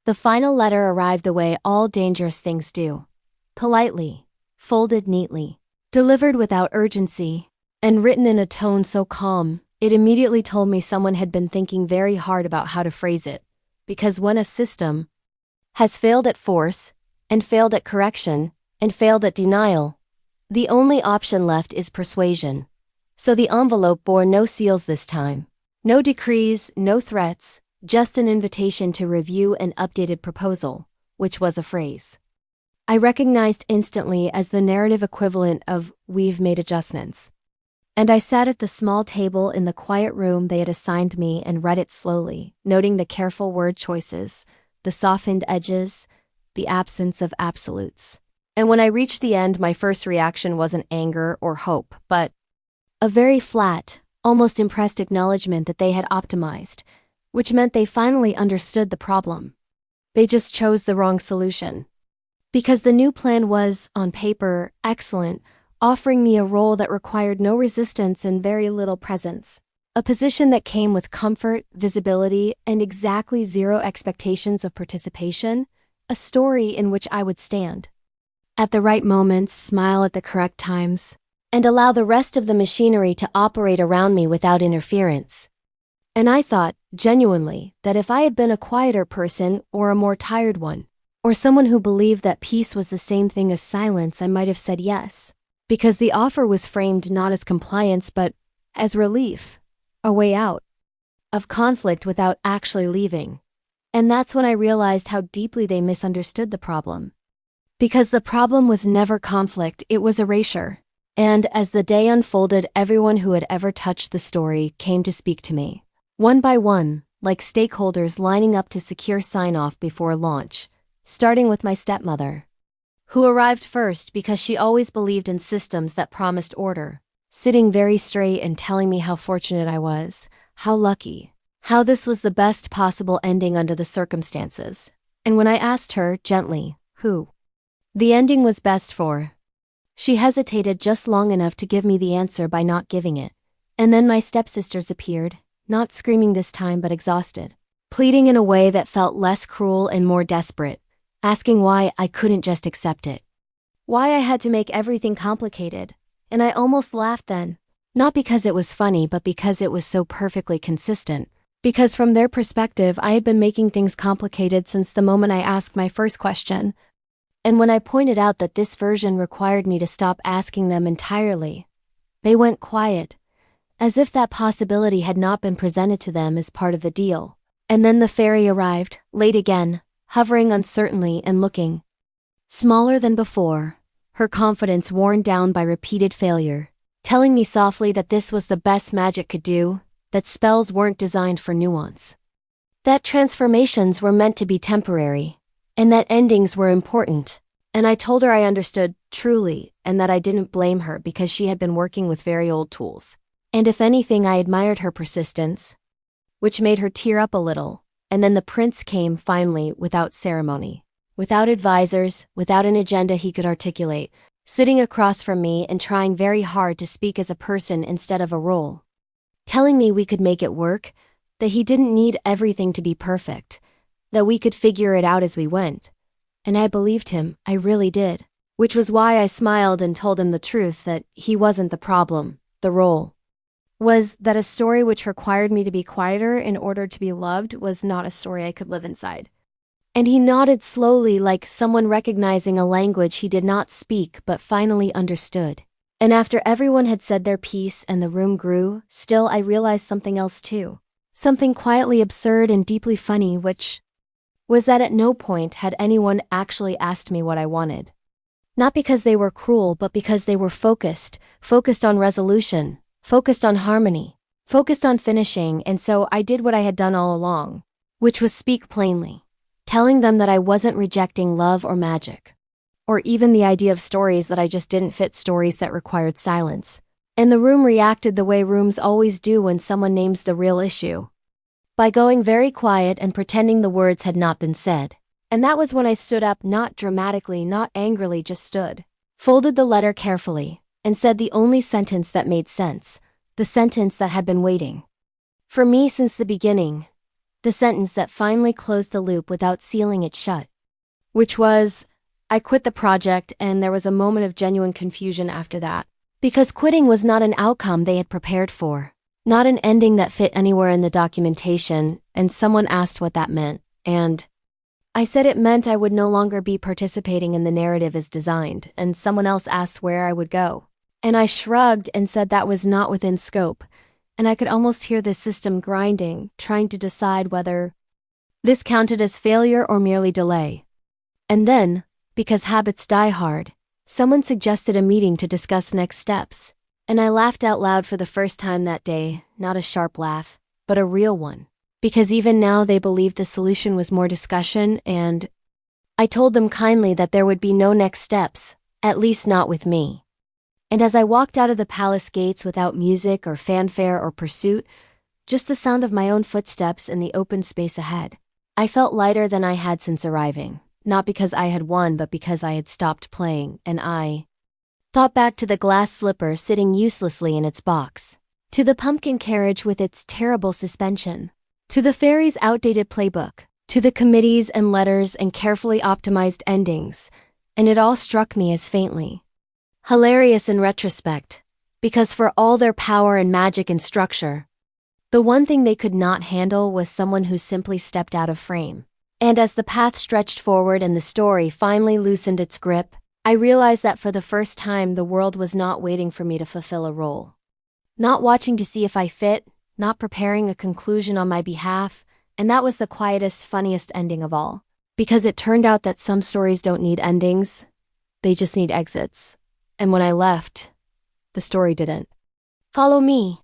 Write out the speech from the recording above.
The final letter arrived the way all dangerous things do. Politely, folded neatly, delivered without urgency, and written in a tone so calm, it immediately told me someone had been thinking very hard about how to phrase it. Because when a system has failed at force, and failed at correction, and failed at denial, the only option left is persuasion. So the envelope bore no seals this time. No decrees, no threats, just an invitation to review an updated proposal, which was a phrase I recognized instantly as the narrative equivalent of "we've made adjustments." And I sat at the small table in the quiet room they had assigned me and read it slowly, noting the careful word choices, the softened edges, the absence of absolutes. And when I reached the end, my first reaction wasn't anger or hope, but a very flat, almost impressed acknowledgement that they had optimized, which meant they finally understood the problem. They just chose the wrong solution. Because the new plan was, on paper, excellent, offering me a role that required no resistance and very little presence. A position that came with comfort, visibility, and exactly zero expectations of participation, a story in which I would stand at the right moments, smile at the correct times, and allow the rest of the machinery to operate around me without interference. And I thought, genuinely, that if I had been a quieter person or a more tired one, or someone who believed that peace was the same thing as silence, I might have said yes. Because the offer was framed not as compliance but as relief, a way out of conflict without actually leaving. And that's when I realized how deeply they misunderstood the problem. Because the problem was never conflict, it was erasure. And as the day unfolded, everyone who had ever touched the story came to speak to me. One by one, like stakeholders lining up to secure sign-off before launch, starting with my stepmother, who arrived first because she always believed in systems that promised order, sitting very straight and telling me how fortunate I was, how lucky, how this was the best possible ending under the circumstances. And when I asked her, gently, who the ending was best for, she hesitated just long enough to give me the answer by not giving it. And then my stepsisters appeared, not screaming this time but exhausted, pleading in a way that felt less cruel and more desperate, asking why I couldn't just accept it. Why I had to make everything complicated. And I almost laughed then. Not because it was funny, but because it was so perfectly consistent. Because from their perspective, I had been making things complicated since the moment I asked my first question. And when I pointed out that this version required me to stop asking them entirely, they went quiet, as if that possibility had not been presented to them as part of the deal. And then the fairy arrived, late again, hovering uncertainly and looking smaller than before, her confidence worn down by repeated failure, telling me softly that this was the best magic could do, that spells weren't designed for nuance, that transformations were meant to be temporary, and that endings were important. And I told her I understood, truly, and that I didn't blame her because she had been working with very old tools. And if anything, I admired her persistence, which made her tear up a little. And then the prince came finally, without ceremony, without advisors, without an agenda he could articulate, sitting across from me and trying very hard to speak as a person instead of a role, telling me we could make it work, that he didn't need everything to be perfect, that we could figure it out as we went. And I believed him, I really did, which was why I smiled and told him the truth, that he wasn't the problem, the role was that a story which required me to be quieter in order to be loved was not a story I could live inside. And he nodded slowly, like someone recognizing a language he did not speak but finally understood. And after everyone had said their piece and the room grew, still I realized something else too. Something quietly absurd and deeply funny, which was that at no point had anyone actually asked me what I wanted. Not because they were cruel, but because they were focused on resolution, focused on harmony, focused on finishing. And so I did what I had done all along, which was speak plainly, telling them that I wasn't rejecting love or magic, or even the idea of stories, that I just didn't fit stories that required silence. And the room reacted the way rooms always do when someone names the real issue, by going very quiet and pretending the words had not been said. And that was when I stood up, not dramatically, not angrily, just stood, folded the letter carefully, and said the only sentence that made sense, the sentence that had been waiting for me since the beginning. The sentence that finally closed the loop without sealing it shut. Which was, I quit the project, and there was a moment of genuine confusion after that. Because quitting was not an outcome they had prepared for. Not an ending that fit anywhere in the documentation, and someone asked what that meant, and I said it meant I would no longer be participating in the narrative as designed, and someone else asked where I would go. And I shrugged and said that was not within scope, and I could almost hear the system grinding, trying to decide whether this counted as failure or merely delay. And then, because habits die hard, someone suggested a meeting to discuss next steps, and I laughed out loud for the first time that day, not a sharp laugh, but a real one. Because even now they believed the solution was more discussion, and I told them kindly that there would be no next steps, at least not with me. And as I walked out of the palace gates without music or fanfare or pursuit, just the sound of my own footsteps in the open space ahead, I felt lighter than I had since arriving, not because I had won but because I had stopped playing, and I thought back to the glass slipper sitting uselessly in its box, to the pumpkin carriage with its terrible suspension, to the fairy's outdated playbook, to the committees and letters and carefully optimized endings, and it all struck me as faintly hilarious in retrospect, because for all their power and magic and structure, the one thing they could not handle was someone who simply stepped out of frame. And as the path stretched forward and the story finally loosened its grip, I realized that for the first time the world was not waiting for me to fulfill a role. Not watching to see if I fit, not preparing a conclusion on my behalf, and that was the quietest, funniest ending of all. Because it turned out that some stories don't need endings, they just need exits. And when I left, the story didn't. Follow me.